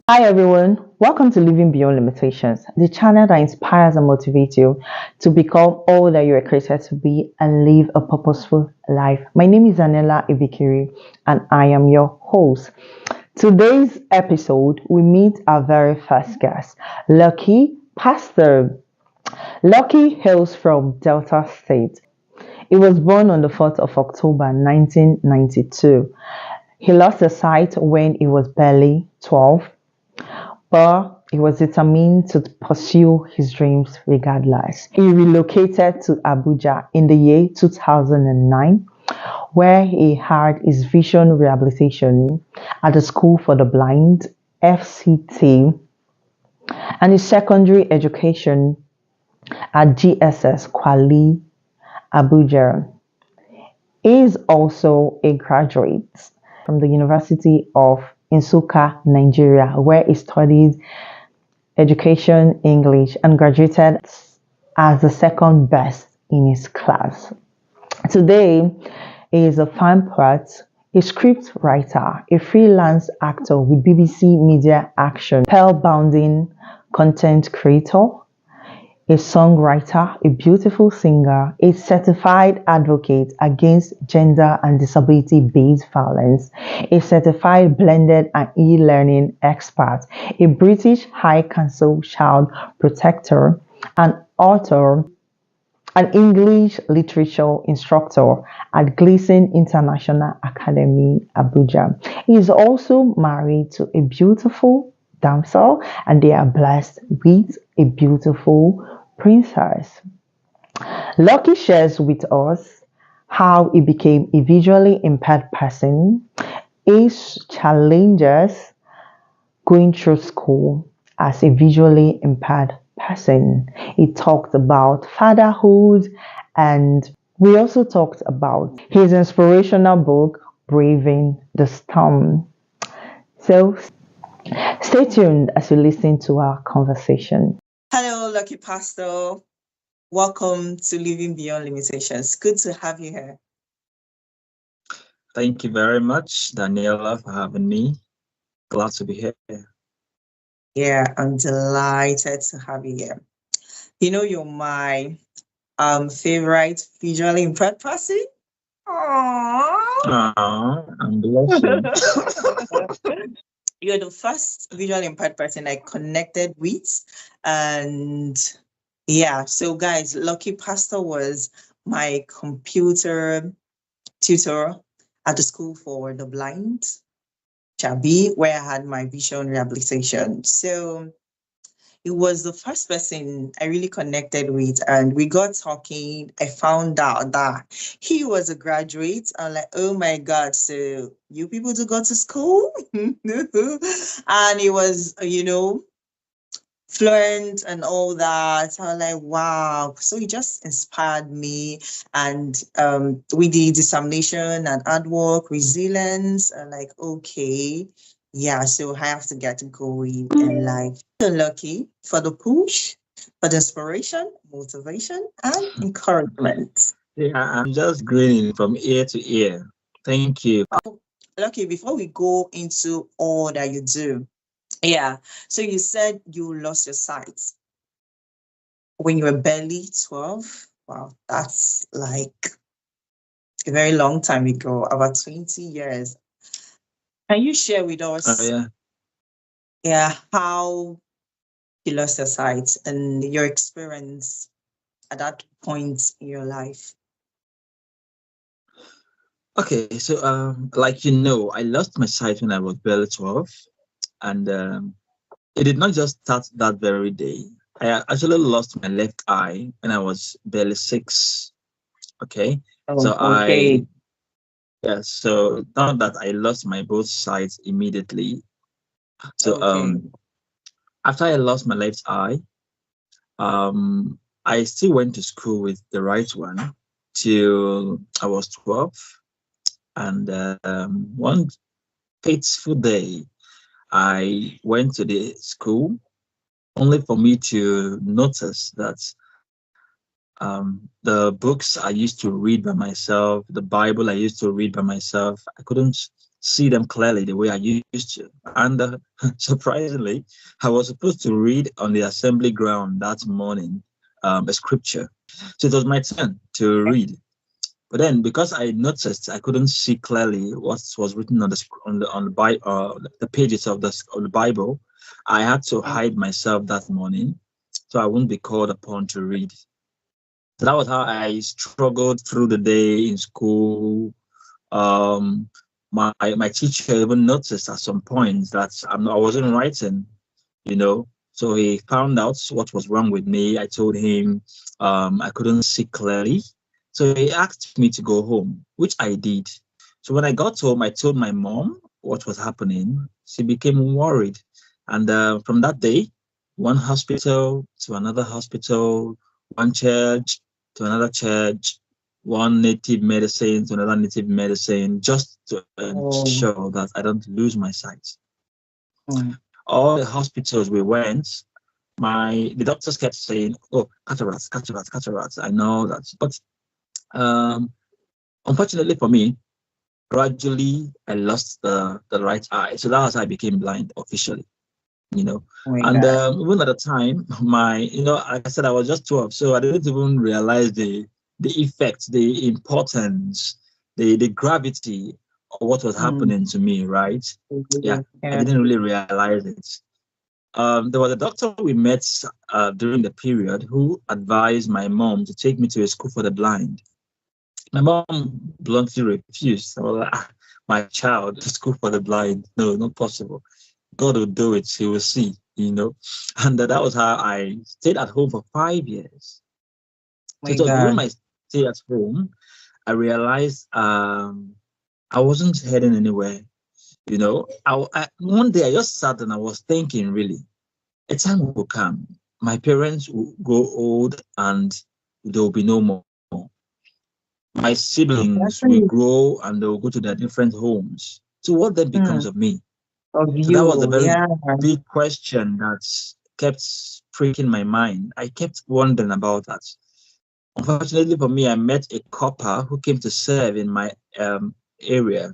Hi everyone, welcome to Living Beyond Limitations, the channel that inspires and motivates you to become all that you are created to be and live a purposeful life. My name is Anela Ibikiri and I am your host. Today's episode, we meet our very first guest, Lucky Pastor. Lucky hails from Delta State. He was born on the 4th of October 1992. He lost his sight when he was barely 12, but he was determined to pursue his dreams regardless. He relocated to Abuja in the year 2009, where he had his vision rehabilitation at the School for the Blind, FCT, and his secondary education at GSS Kwali, Abuja. He is also a graduate from the University of Nsukka, Nigeria, where he studied education English and graduated as the second best in his class. Today, he is a fan poet, a script writer, a freelance actor with BBC Media Action, spellbounding content creator, a songwriter, a beautiful singer, a certified advocate against gender and disability based violence, a certified blended and e learning expert, a British High Council child protector, an author, an English literature instructor at Gleason International Academy, Abuja. He is also married to a beautiful damsel and they are blessed with a beautiful princess. Lucky shares with us how he became a visually impaired person, his challenges going through school as a visually impaired person. He talked about fatherhood and we also talked about his inspirational book, Braving the Storm. So stay tuned as you listen to our conversation. Hello, Lucky Pastor. Welcome to Living Beyond Limitations. Good to have you here. Thank you very much, Daniela, for having me. Glad to be here. Yeah, I'm delighted to have you here. You know, you're my favorite visually impaired person. Aww. I'm blushing. You're the first visually impaired person I connected with. And yeah, so guys, Lucky Pastor was my computer tutor at the School for the Blind, Chabi, where I had my vision rehabilitation. So it was the first person I really connected with, and we got talking. I found out that he was a graduate. I'm like, oh my God, so you people do go to school? And he was, fluent and all that. I was like, wow. So it just inspired me. And we did determination and hard work, resilience. And like, okay, yeah, so I have to get going in life. So lucky for the push, for the inspiration, motivation, and encouragement. Yeah, I'm just grinning from ear to ear. Thank you. Lucky, before we go into all that you do, yeah. So you said you lost your sight when you were barely 12. Wow, that's like a very long time ago, about 20 years. Can you share with Oh, us, yeah. yeah, how you lost your sight and your experience at that point in your life? Okay, so like I lost my sight when I was barely 12, and it did not just start that very day. I actually lost my left eye when I was barely 6. Okay, Oh, so okay. so not that I lost my both sides immediately. So Okay. after I lost my left eye, I still went to school with the right one till I was 12. And one fateful day, I went to the school only for me to notice that the books I used to read by myself, the Bible I used to read by myself, I couldn't see them clearly the way I used to. And surprisingly, I was supposed to read on the assembly ground that morning a scripture. So it was my turn to read. But then, because I noticed I couldn't see clearly what was written on the pages of the Bible, I had to hide myself that morning, so I wouldn't be called upon to read. So that was how I struggled through the day in school. Um, my teacher even noticed at some point that I wasn't writing, you know. So he found out what was wrong with me. I told him I couldn't see clearly. So he asked me to go home, which I did. So when I got home, I told my mom what was happening. She became worried. And from that day, one hospital to another hospital, one church to another church, one native medicine to another native medicine, just to Oh. ensure that I don't lose my sight. Mm. All the hospitals we went, the doctors kept saying, "Oh, cataracts, cataracts, cataracts." I know that, but um, unfortunately for me, gradually I lost the right eye, so that was how I became blind officially. You know, Oh my and God. even at the time, like I said, I was just 12, so I didn't even realize the effect, the importance, the gravity of what was Mm. happening to me. Right? Yeah, I Yeah. didn't really realize it. There was a doctor we met during the period who advised my mom to take me to a school for the blind. My mom bluntly refused. I was like, my child, school for the blind. No, not possible. God will do it. He will see. And that was how I stayed at home for 5 years. Oh So my it was during God. my stay at home, I realized I wasn't heading anywhere. One day I just sat and I was thinking, really, a time will come. My parents will grow old and there will be no more. My siblings will Actually, grow and they will go to their different homes. So what then becomes mm, of me? of So that was a you, very yeah. big question that kept pricking my mind. I kept wondering about that. Unfortunately for me, I met a copper who came to serve in my area.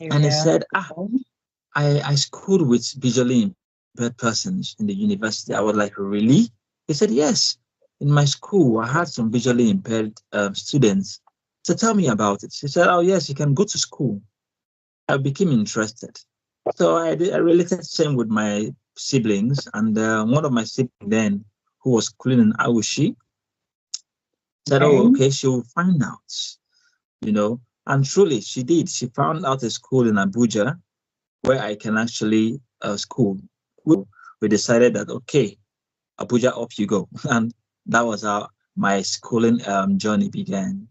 And he Area. said, I schooled with visually impaired persons in the university. I was like, really? He said, yes. In my school, I had some visually impaired students. So tell me about it. He said, oh, yes, you can go to school. I became interested. So I related same with my siblings. And one of my siblings then, who was schooling in Awushi, said, oh, Okay. okay, she'll find out. And truly, she did. She found out a school in Abuja where I can actually school. We decided that, okay, Abuja, up you go. And that was how my schooling journey began.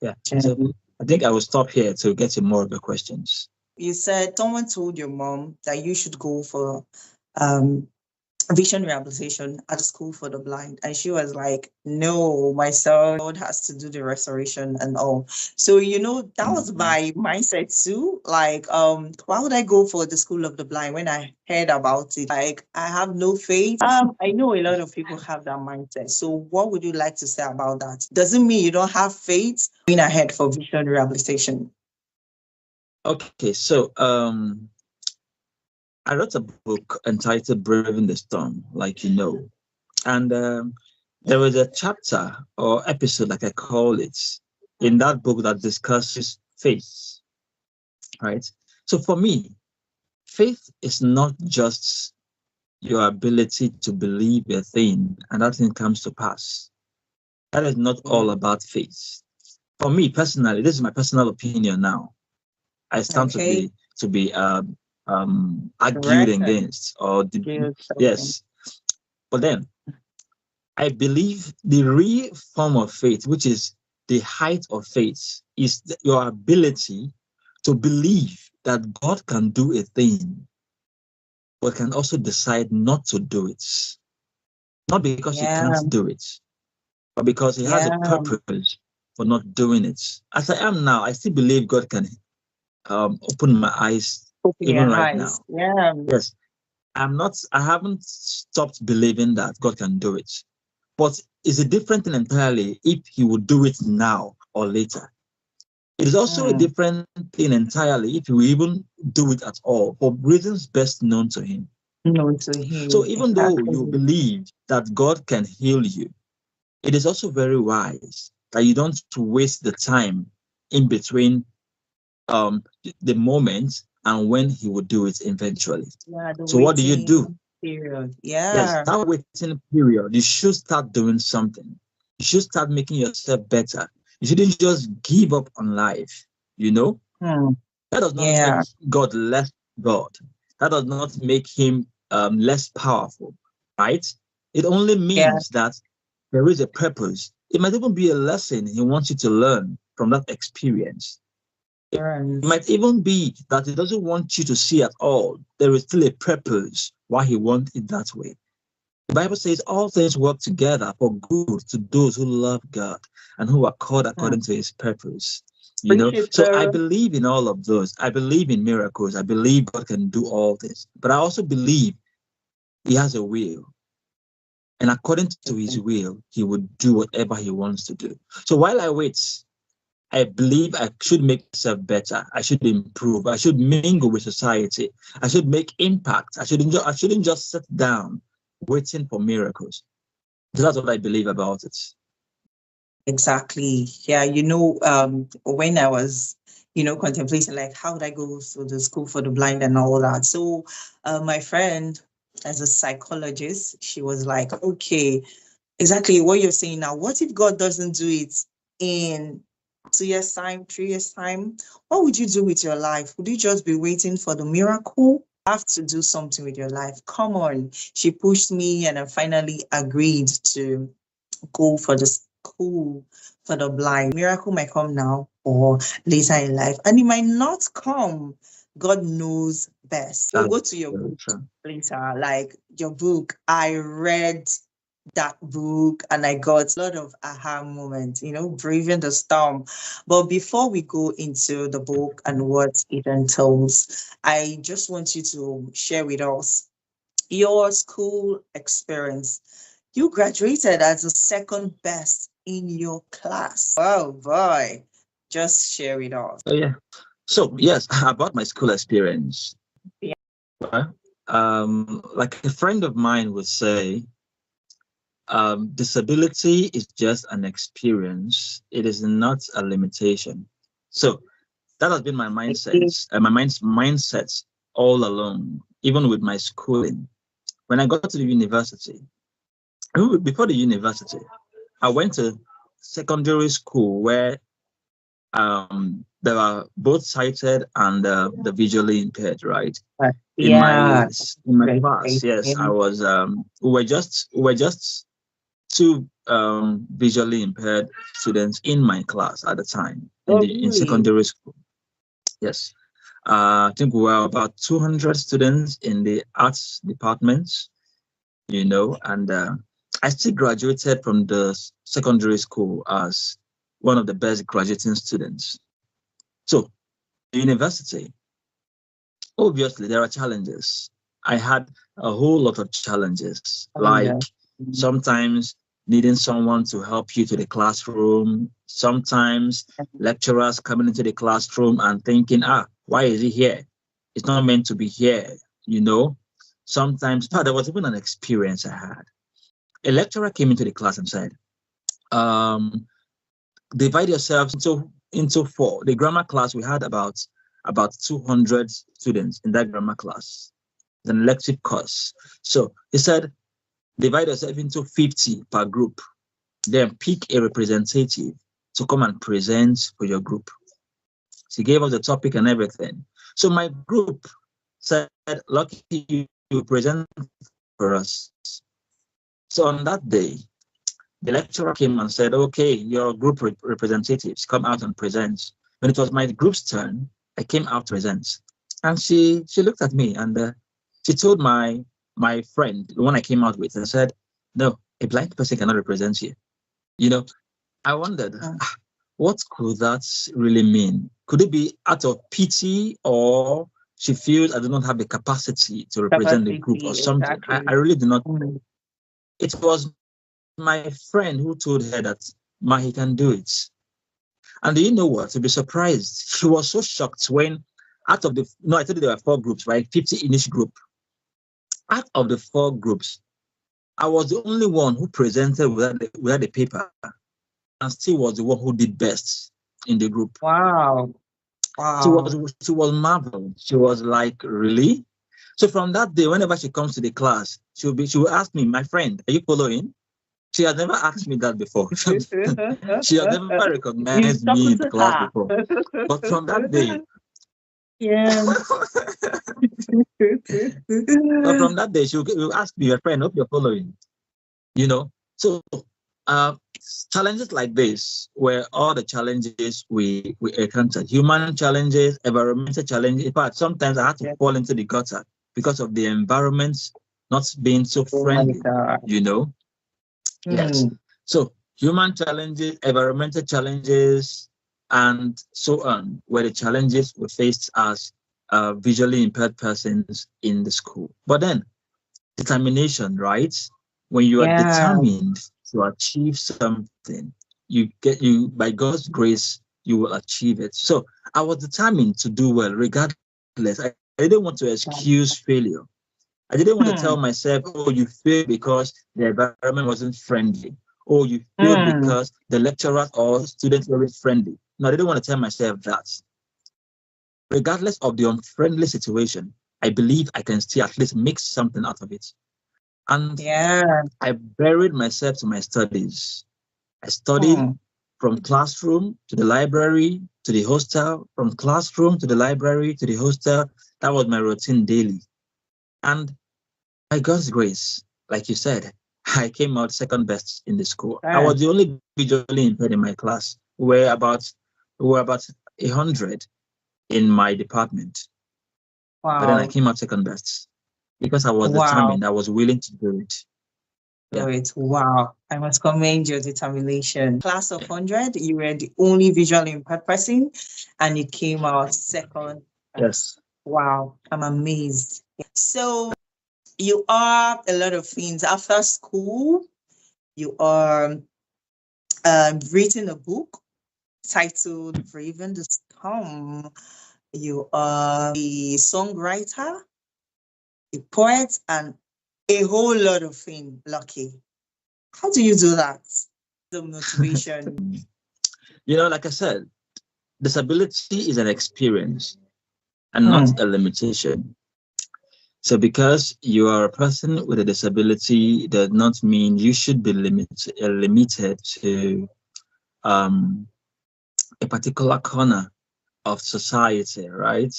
Yeah. So Mm. I think I will stop here to get to more of the questions. You said someone told your mom that you should go for um vision rehabilitation at the school for the blind, and she was like, no, myself, God has to do the restoration and all. So that was Mhm. my mindset too. Like, why would I go for the school of the blind when I heard about it? Like, I have no faith. I know a lot of people have that mindset. So what would you like to say about that? Doesn't mean you don't have faith going ahead for vision rehabilitation. Okay, so I wrote a book entitled Braving the Storm, like you know. And there was a chapter or episode, like I call it, in that book that discusses faith, right? So for me, faith is not just your ability to believe a thing and that thing comes to pass. That is not all about faith. For me personally, this is my personal opinion now. I stand Okay. to be argued Correction. against or Skills. yes. But then I believe the real form of faith, which is the height of faith, is your ability to believe that God can do a thing, but can also decide not to do it. Not because he Yeah. can't do it, but because he has a Yeah. purpose for not doing it. As I am now, I still believe God can open my eyes Open even your right eyes. now. Yeah. Yes, I haven't stopped believing that God can do it. But it's a different thing entirely if he would do it now or later. It is also a different thing entirely if you even do it at all for reasons best known to him. Known to So him. even though you Exactly. believe that God can heal you, it is also very wise that you don't waste the time in between the moment and when he will do it eventually. Yeah, the So what do you do? waiting period. Yes, Yeah. that waiting period, you should start doing something. You should start making yourself better. You shouldn't just give up on life, you know? Hmm. That does not make Yeah. God less God. That does not make him less powerful, right? It only Yeah. means that there is a purpose. It might even be a lesson he wants you to learn from that experience. It Burns. might even be that he doesn't want you to see at all. There is still a purpose why he wants it that way. The Bible says all things work together for good to those who love God and who are called Hmm. according to his purpose. You Preach know, it, so I sir. believe in all of those. I believe in miracles. I believe God can do all this. But I also believe he has a will. And according to his will, he will do whatever he wants to do. So while I wait, I believe I should make myself better. I should improve. I should mingle with society. I should make impact. I shouldn't just sit down waiting for miracles. So that's what I believe about it. Exactly. Yeah, when I was, contemplating like how would I go to the school for the blind and all that. So my friend, as a psychologist, she was like, okay, exactly what you're saying now. What if God doesn't do it in 2 years' time, 3 years' time? What would you do with your life? Would you just be waiting for the miracle? Have to do something with your life. Come on. She pushed me and I finally agreed to go for the school for the blind. Miracle might come now or later in life, and it might not come. God knows best. So That's go to your very book true. later, like your book. I read that book and I got a lot of aha moments, braving the storm. But before we go into the book and what it entails, I just want you to share with us your school experience. You graduated as the second best in your class. Oh boy. Just share with us. Oh, yeah. So, yes, about my school experience. Yeah. Well, like a friend of mine would say, disability is just an experience. It is not a limitation. So that has been my mindset all along, even with my schooling. When I got to the university, before the university, I went to secondary school where there are both sighted and the visually impaired, right? In my Yeah. in my Great. class, yes, I was we were just two visually impaired students in my class at the time Oh, in really? secondary school. Yes, I think we were about 200 students in the arts department, and I still graduated from the secondary school as one of the best graduating students. So, the university, obviously, there are challenges. I had a whole lot of challenges, like Yeah. sometimes needing someone to help you to the classroom, sometimes lecturers coming into the classroom and thinking, why is he here? It's not meant to be here, you know? Sometimes, there was even an experience I had. A lecturer came into the class and said, um, divide yourselves into four. The grammar class, we had about 200 students in that grammar class. It's an elective course. So he said, divide yourself into 50 per group. Then pick a representative to come and present for your group. She gave us the topic and everything. So my group said, Lucky, you present for us. So on that day, the lecturer came and said, okay, your group representatives come out and present. When it was my group's turn, I came out to present. And she looked at me and she told my friend, the one I came out with, and said, no, a blind person cannot represent you. You know, I wondered, what could that really mean? Could it be out of pity, or she feels I do not have the capacity to represent the group or Capacity, something? I exactly. really do not. Mm. It was my friend who told her that Ma, he can do it. And do you know what? To be surprised, she was so shocked when out of the, no, I told you there were 4 groups, right? 50 in each group. Out of the 4 groups, I was the only one who presented without the paper and still was the one who did best in the group. Wow. She was marveled. She was like, really? So from that day, whenever she comes to the class, she will ask me, my friend, are you following? She has never asked me that before. She has never You're recognized me talking in the to class her. before. But from that day, Yeah. but from that day, she will ask me, your friend, hope you're following. You know, so uh, challenges like this were all the challenges we encountered: human challenges, environmental challenges. In fact, sometimes I had to fall into the gutter because of the environment not being so Oh my friendly. God. You know, yes. So human challenges, environmental challenges, and so on were the challenges we faced as visually impaired persons in the school. But then determination, right? When you are determined to achieve something, you by God's grace, you will achieve it. So I was determined to do well, regardless. I didn't want to excuse failure. I didn't want to tell myself, oh, you failed because the environment wasn't friendly. Oh, you failed because the lecturers or students weren't friendly. No, I didn't want to tell myself that. Regardless of the unfriendly situation, I believe I can still at least make something out of it. And I buried myself to my studies. I studied from classroom to the library to the hostel, from classroom to the library to the hostel. That was my routine daily. And by God's grace, like you said, I came out second best in the school. I was the only visually impaired in my class. We were about 100 in my department. Wow. But then I came out second best because I was determined. I was willing to do it. Wow. I must commend your determination. Class of 100, you were the only visually impaired person and you came out second. Yes. Wow. I'm amazed. So you are a lot of things. After school, you are written a book titled Braving the Storm. You are a songwriter, a poet, and a whole lot of things, Lucky. How do you do that? The motivation. You know, like I said, disability is an experience and not a limitation. So because you are a person with a disability does not mean you should be limited to a particular corner of society, right?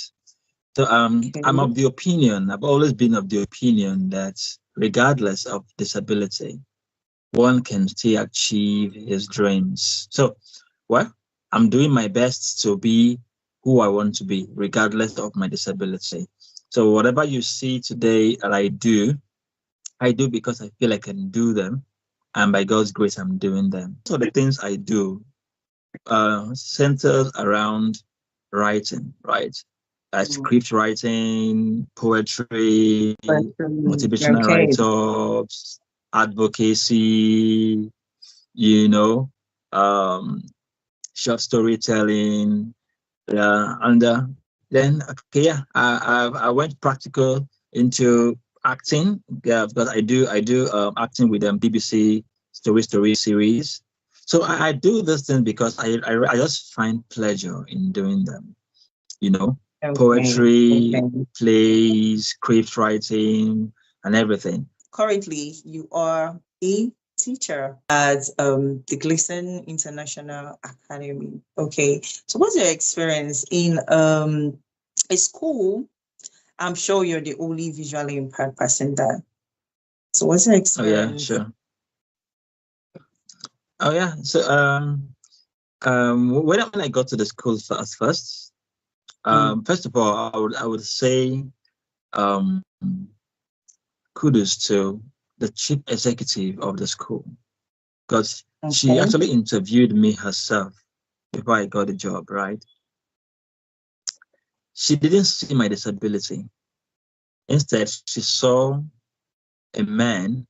So I'm of the opinion, I've always been of the opinion that regardless of disability, one can still achieve his dreams. So, well, I'm doing my best to be who I want to be, regardless of my disability. So whatever you see today that I do because I feel I can do them. And by God's grace, I'm doing them. So the things I do centers around writing, right? Script writing, poetry, motivational write-ups, advocacy, you know, short storytelling, and then I went practical into acting. Yeah, because I do acting with BBC story series. So I do this thing because I just find pleasure in doing them. You know, poetry, plays, script writing, and everything. Currently, you are a teacher at the Gleason International Academy. Okay, so what's your experience in a school? I'm sure you're the only visually impaired person there. So what's your experience? Oh yeah, sure. Oh yeah. So when I got to the school first, first of all, I would say kudos to the chief executive of the school, because she actually interviewed me herself before I got the job, right? She didn't see my disability. Instead, she saw a man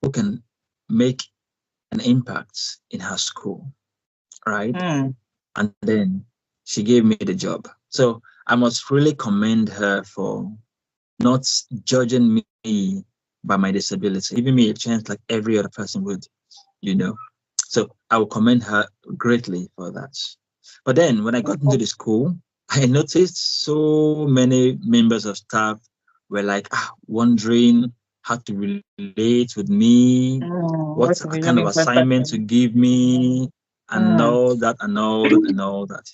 who can make an impact in her school, right? and then she gave me the job. So I must really commend her for not judging me by my disability, giving me a chance like every other person would, you know. So I will commend her greatly for that. But then when I got into the school, I noticed so many members of staff were like wondering how to relate with me, what What's a kind of visually impaired assignment to person? give me, and Mm. all that, and all that, and all that.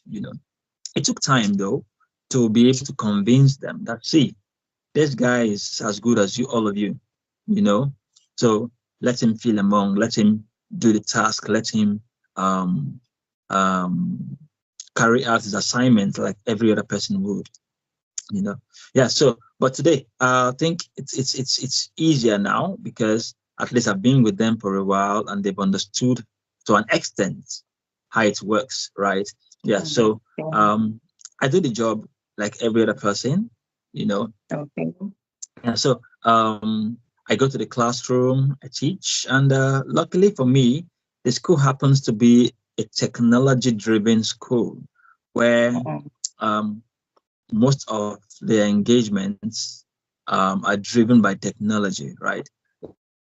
It took time though to be able to convince them that, see, this guy is as good as you, all of you, you know. So let him feel among, let him do the task, let him um, um, carry out his assignment like every other person would, you know. Yeah. So, but today, I think it's easier now because at least I've been with them for a while and they've understood to an extent how it works, right? Yeah. So, Okay. I do the job like every other person, you know. Okay. Yeah, so I go to the classroom, I teach, and luckily for me, the school happens to be a technology-driven school where Mm. um, most of the engagements are driven by technology, right?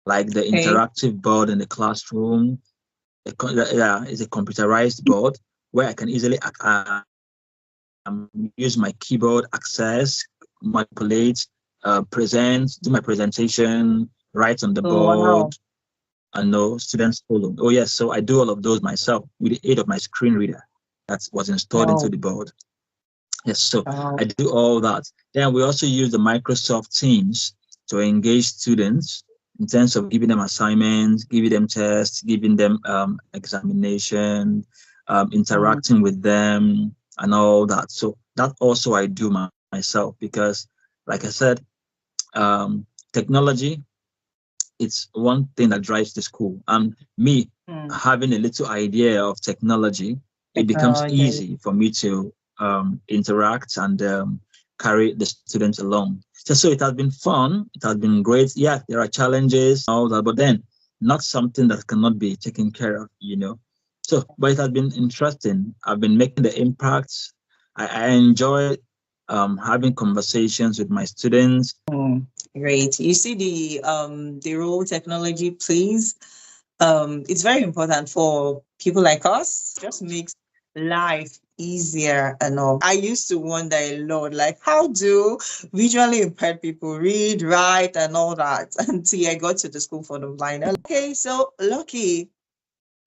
Like the Okay. interactive board in the classroom, yeah, is a computerized board where I can easily use my keyboard, access, manipulate, present, do my presentation, write on the Oh, wow. board, and no students follow. Oh yes, so I do all of those myself with the aid of my screen reader that was installed into Wow. the board. Yes, so I Wow. do all that. Then we also use the Microsoft Teams to engage students in terms of giving them assignments, giving them tests, giving them examination, Mm. interacting with them, and all that. So that also I do myself because, like I said, technology, it's one thing that drives the school. And me Mm. having a little idea of technology, it becomes Technology. easy for me to interact and carry the students along. So it has been fun. It has been great. Yeah, there are challenges, all that, but then not something that cannot be taken care of. So, but it has been interesting. I've been making the impacts. I enjoy having conversations with my students. Mm. Great. You see the role technology plays. It's very important for people like us. Just makes life easier and all. I used to wonder a lot, like how do visually impaired people read, write, and all that until I got to the school for the blind. Okay, so Lucky,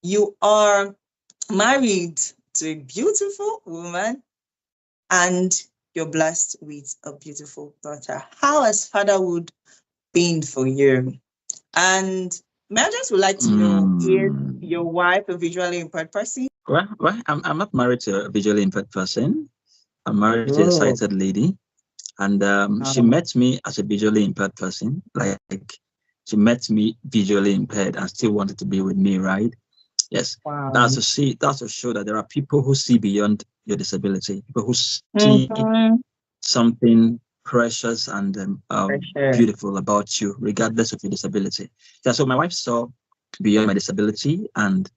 you are married to a beautiful woman and you're blessed with a beautiful daughter. How has fatherhood been for you? And may I just would like to know, is your Mm. wife a visually impaired person? Well, I'm not married to a visually impaired person. I'm married to a Oh, sighted lady, and she um, met me as a visually impaired person. Like she met me visually impaired and still wanted to be with me, right? Yes, wow. that's to show that there are people who see beyond your disability, people who see Mm-hmm. something precious and For sure. beautiful about you, regardless of your disability. Yeah, so my wife saw beyond my disability and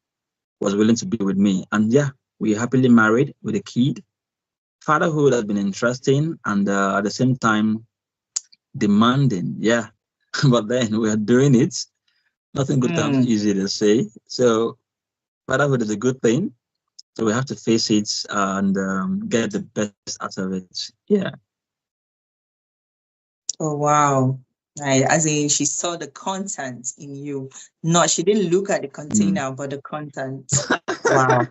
was willing to be with me. And yeah, we happily married with a kid. Fatherhood has been interesting and at the same time demanding. Yeah, but then we are doing it. Nothing good comes Mm. easy to say. So fatherhood is a good thing. So we have to face it and get the best out of it. Yeah. Oh, wow. Right. As in, she saw the content in you. Not, she didn't look at the Mm. container, but the content. Wow.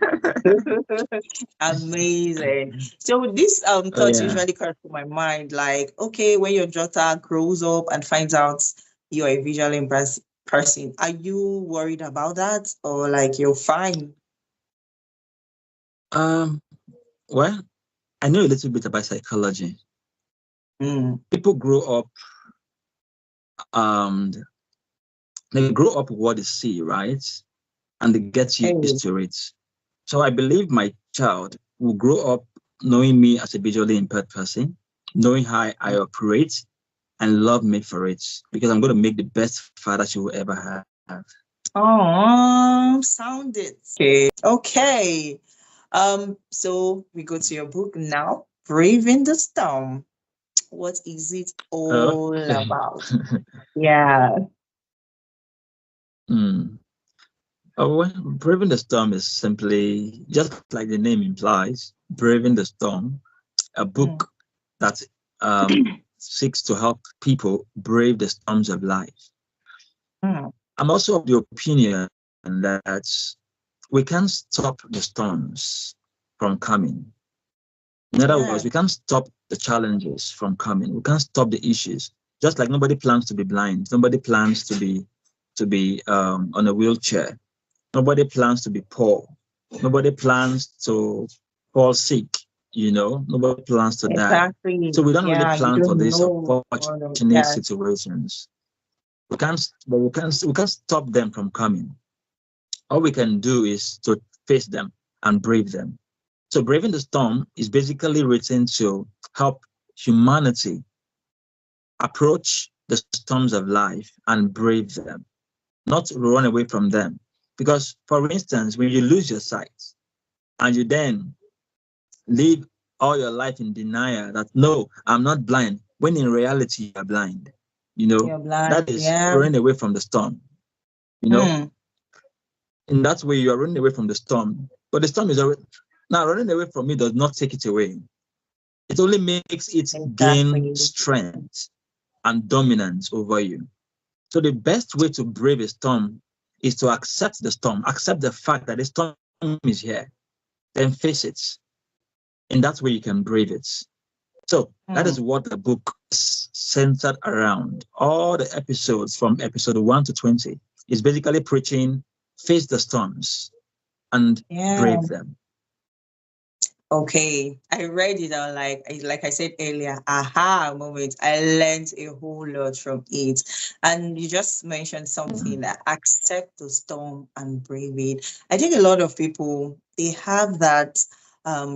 Amazing. So this Oh thought yeah. usually comes to my mind, like, okay, when your daughter grows up and finds out you're a visually impaired person, are you worried about that? Or like you're fine? Um. Well, I know a little bit about psychology. Mm. People grow up. Um. They grow up with what they see, right? And they get used Hey. to it. So I believe my child will grow up knowing me as a visually impaired person, knowing how I operate, and love me for it because I'm going to make the best father she will ever have. Oh, sounded okay. Okay. So we go to your book now, Braving the Storm. What is it all Okay. about? Yeah. Hmm. Well, braving the storm is simply just like the name implies, braving the storm, a Mm, book that seeks to help people brave the storms of life. mm, I'm also of the opinion that we can't stop the storms from coming. In other words, yeah. we can't stop the challenges from coming. We can't stop the issues. Just like nobody plans to be blind, nobody plans to be on a wheelchair. Nobody plans to be poor. Nobody plans to fall sick. Nobody plans to die. Exactly. So we don't really Yeah, you plan for don't these know. unfortunate Yeah, situations. We can't stop them from coming. All we can do is to face them and brave them. So braving the storm is basically written to help humanity approach the storms of life and brave them, not run away from them. Because, for instance, when you lose your sight and you then live all your life in denial that, no, I'm not blind, when in reality you are blind, you're blind. that is Yeah. running away from the storm. You know, Mm, in that way, you are running away from the storm. But the storm is already now running away from it does not take it away. It only makes it gain exactly. strength and dominance over you. So the best way to brave a storm is to accept the storm, accept the fact that the storm is here, then face it. In that way, you can brave it. So that Mm, is what the book is centered around. All the episodes from episode 1 to 20 is basically preaching face the storms and yeah. brave them. Okay, I read it on like I said earlier, aha moment. I learned a whole lot from it. And you just mentioned Mhm. something that accept the storm and brave it. I think a lot of people they have that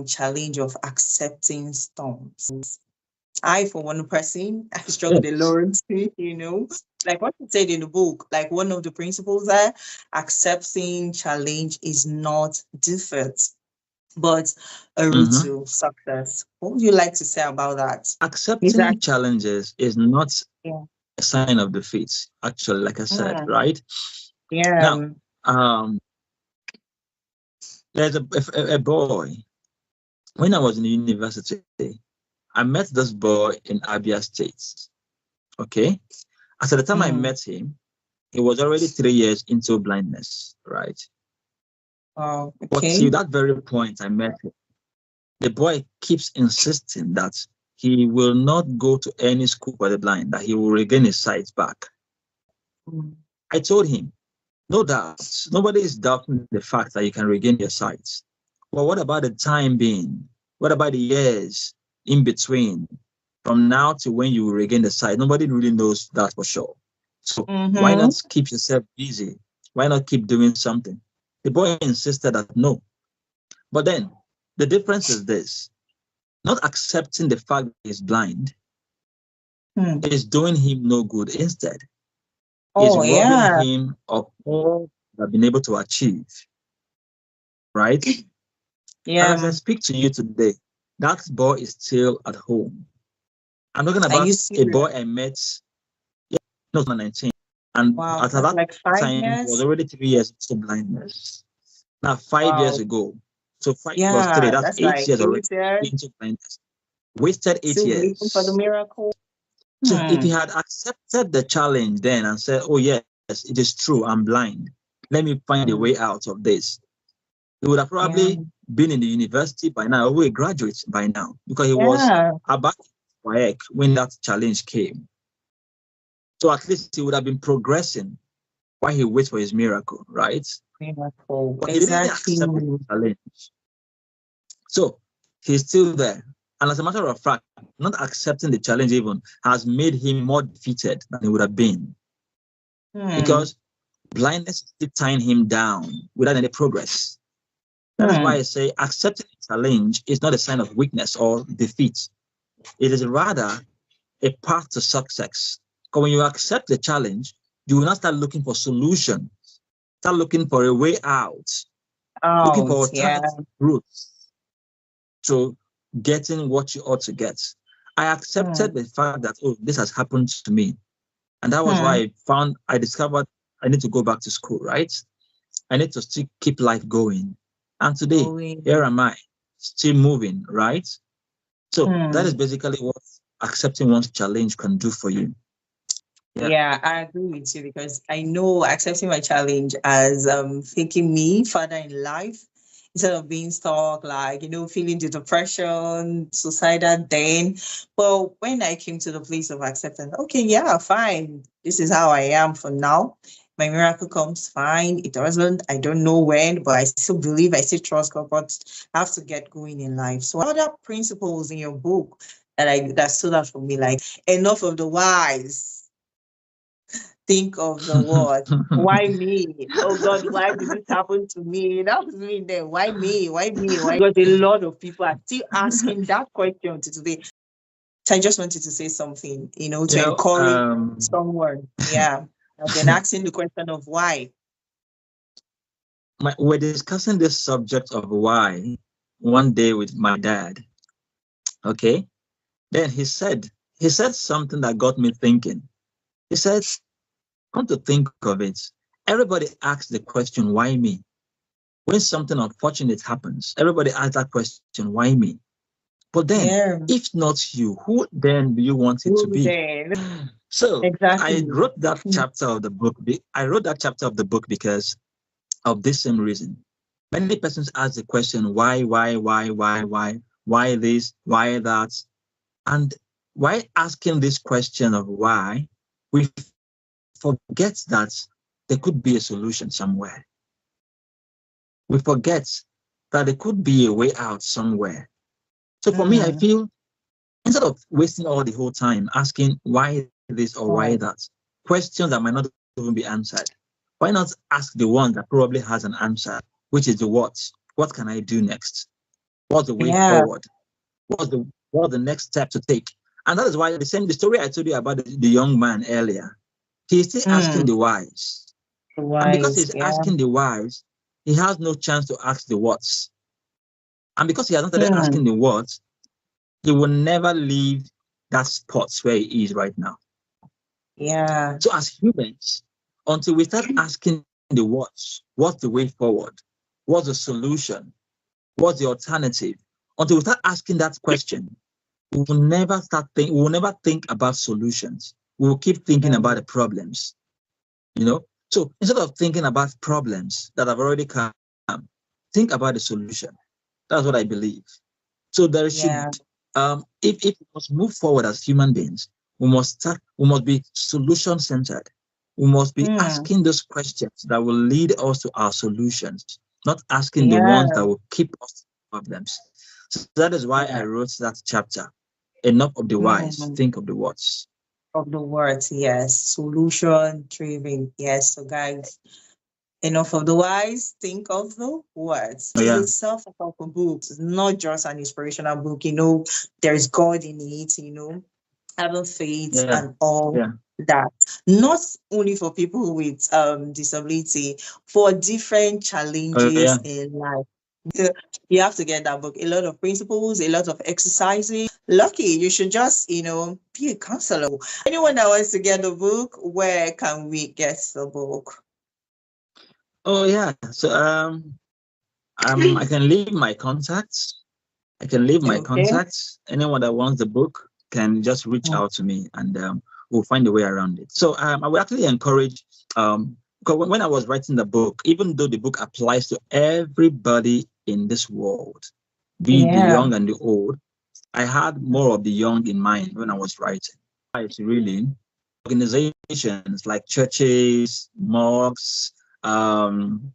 challenge of accepting storms. I, for one person, I struggled a Yes. lot, like what you said in the book, like one of the principles there, accepting challenge is not defeat but a route Mhm. to success. What would you like to say about that? Accepting Exactly. challenges is not Yeah. a sign of defeat, actually, like I said, Mm, right? yeah. Now, um, there's a boy. When I was in university, I met this boy in Abia State. Okay. As at the time I Mm. met him, he was already 3 years into blindness, right? Oh, But till okay. that very point I met him, the boy keeps insisting that he will not go to any school for the blind, that he will regain his sight back. Mm. I told him, no doubt, nobody is doubting the fact that you can regain your sight. But what about the time being? What about the years in between from now to when you will regain the sight? Nobody really knows that for sure. So why Mm-hmm. not keep yourself busy? Why not keep doing something? The boy insisted that no. But then the difference is this: not accepting the fact that he's blind Mm. is doing him no good. Instead, is Oh, robbing yeah. him of all that I've been able to achieve, right? And as I Yeah. speak to you today, that boy is still at home. I'm talking Are you about a serious? boy I met, no, 2019. And Wow. at That's that like five time, he was years. already 3 years into blindness. Now, 5 years Wow. ago, so 5 plus 3, Yeah. that's That's like 8 years already 8 years. into blindness. Wasted eight Still waiting for the years. miracle. So if Hmm. he had accepted the challenge then and said, oh, yes, it is true, I'm blind. Let me find a Mm. way out of this. He would have Yeah. probably been in the university by now, or a graduate by now, because he was Yeah. about work when that challenge came. So at least he would have been progressing while he waits for his miracle, right? Miracle. But he didn't Exactly. accept the challenge. So he's still there. And as a matter of fact, not accepting the challenge even has made him more defeated than he would have been Hmm. because blindness is still tying him down without any progress. That is why Hmm. I say accepting a challenge is not a sign of weakness or defeat. It is rather a path to success. Because when you accept the challenge, you will not start looking for solution, start looking for a way out. looking for Out. Yeah. alternative routes to getting what you ought to get. I accepted Hmm. the fact that, oh, this has happened to me. And that was Hmm. why I discovered I need to go back to school, right? I need to still keep life going. And today, here Going. am I, still moving, right? So that is Hmm. basically what accepting one's challenge can do for you. Yeah. Yeah, I agree with you because I know accepting my challenge as thinking me further in life instead of being stuck, like, feeling the depression, suicidal then. But when I came to the place of acceptance, okay, yeah, fine. This is how I am for now. My miracle comes fine. It doesn't. I don't know when, but I still believe, I still trust God, but I have to get going in life. So other principles in your book that stood out for me, like enough of the whys, think of the what. Why me? Oh God, why did this happen to me? That was me then. Why me? Why me? Why? Because a lot of people are still asking that question to today. So I just wanted to say something, you to know, encourage um, someone. Yeah. I've been asking the question of why. we're discussing this subject of why one day with my dad. Okay. Then he said something that got me thinking. He said, come to think of it, everybody asks the question, why me? When something unfortunate happens, everybody asks that question, why me? But then, Yeah. if not you, who then do you want it to Who be? then? So I Exactly. wrote that chapter of the book. I wrote that chapter of the book because of this same reason. Many persons ask the question, why this, why that? And why asking this question of why, we forget that there could be a solution somewhere. We forget that there could be a way out somewhere. So for me, I Mm. feel instead of wasting all the whole time asking why this or why Oh, that, questions that might not even be answered, why not ask the one that probably has an answer, which is the what? What can I do next? What's the way yeah. forward? What's the next step to take? And that is why the story I told you about the young man earlier, he's still asking Mm. the whys. And because Wise. he's Yeah. asking the whys, he has no chance to ask the whats. And because he has not started Mm. asking the whats, he will never leave that spot where he is right now. Yeah. So as humans, until we start asking the what's the way forward? What's the solution? What's the alternative? Until we start asking that question, we will never think about solutions. We will keep thinking about Mm. the problems, you know. So instead of thinking about problems that have already come, think about the solution. That's what I believe. So there should, Yeah. if we must move forward as human beings, we must be solution centered. We must be Mm. asking those questions that will lead us to our solutions, not asking the Yeah. ones that will keep us problems. So that is why I Yeah. wrote that chapter. Enough of the whys, Mm. think of the whats. Of the words, yes. Solution driven, yes. So, guys, enough of the whys, think of the words. Oh, It's a yeah, self-help book. It's not just an inspirational book. There's God in it. Having faith yeah, and all yeah. that. Not only for people with disability, for different Oh, yeah. challenges in life. You have to get that book. A lot of principles, a lot of exercises. Lucky, you should just, be a counselor. Anyone that wants to get the book, where can we get the book? Oh, yeah. So, I can leave my contacts. I can leave my Okay. contacts. Anyone that wants the book can just reach Mm. out to me, and we'll find a way around it. So I will actually encourage, because when I was writing the book, even though the book applies to everybody in this world, be it the Yeah. young and the old, I had more of the young in mind when I was writing. It's really organizations like churches, mosques, um,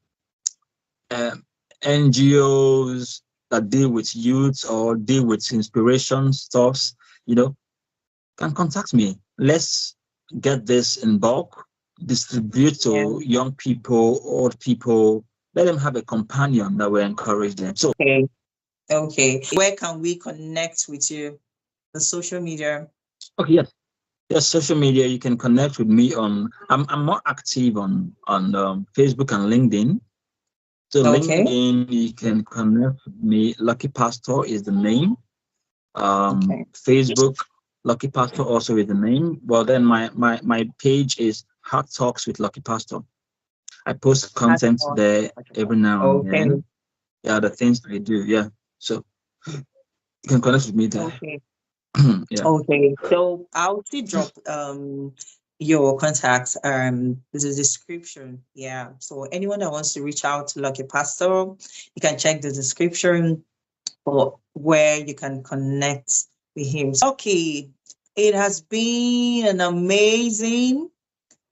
uh, NGOs that deal with youth or deal with inspiration stuffs, you know, can contact me. Let's get this in bulk, distribute Yeah. to young people, old people, let them have a companion that will encourage them. So, Okay. Okay. Where can we connect with you? The social media. okay, yes. Yes, social media. You can connect with me on. I'm more active on Facebook and LinkedIn. So Okay. LinkedIn, you can connect with me. Lucky Pastor is the name. Okay. Facebook, Lucky Pastor also is the name. Well, then my page is Heart Talks with Lucky Pastor. I post That's content all. there every now and Okay. then. Yeah, the things I do. Yeah, so you can connect with me there. Okay. Yeah. Okay. So I'll still drop your contacts the description. Yeah. So anyone that wants to reach out to Lucky Pastor, you can check the description for where you can connect with him. Okay. It has been an amazing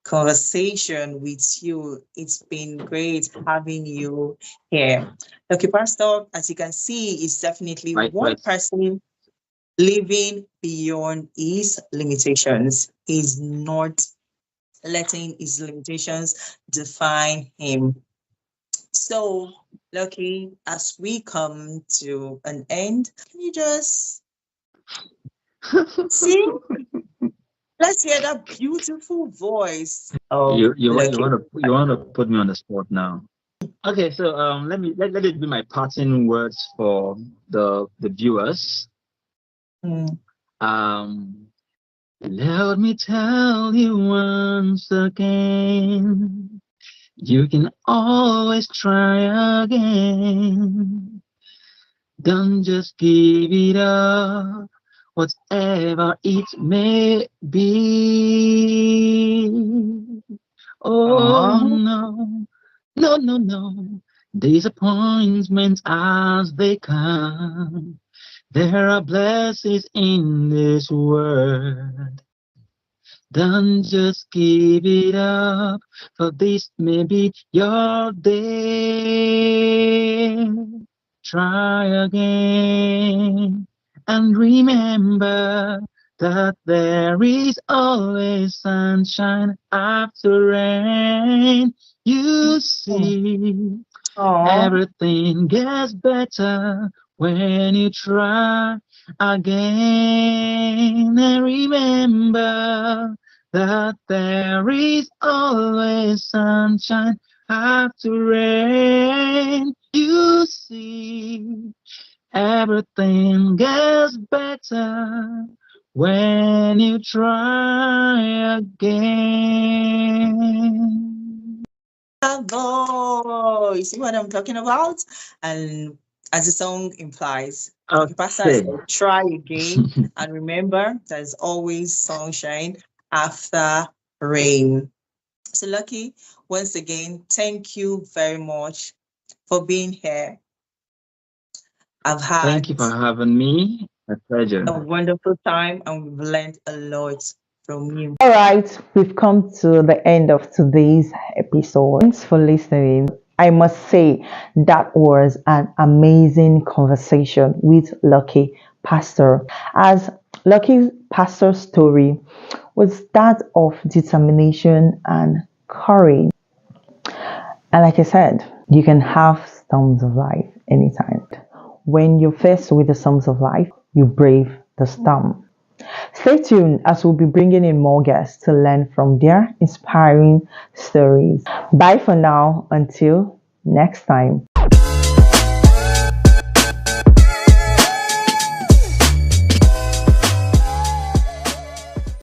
conversation with you. It's been great having you here. Lucky Pastor, as you can see, is definitely one Likewise. person living beyond his limitations. He's not letting his limitations define him. So, Lucky, as we come to an end, can you just sing? Let's hear that beautiful voice of Lucky. You want to put me on the spot now. Okay, so let it be my parting words for the viewers. Mm. Um, Let me tell you once again, you can always try again. Don't just give it up, whatever it may be. Oh Aw. no, no, no, no. Disappointments as they come. There are blessings in this world. Don't just give it up, for this may be your day. Try again, and remember that there is always sunshine after rain. You see, Aw. everything gets better when you try again. And remember that there is always sunshine after rain. You see, everything gets better when you try again. Bravo! You see what I'm talking about? And as the song implies, like Pastor Okay. said, try again. And remember, there's always sunshine after rain. So, Lucky, once again, thank you very much for being here. I've Thank had you for having me. A pleasure. a wonderful time and we've learned a lot from you. All right, we've come to the end of today's episode. Thanks for listening. I must say that was an amazing conversation with Lucky Pastor. As Lucky Pastor's story was that of determination and courage. And like I said, you can have storms of life anytime. When you're faced with the storms of life, you brave the storm. Stay tuned as we'll be bringing in more guests to learn from their inspiring stories. Bye for now. Until next time.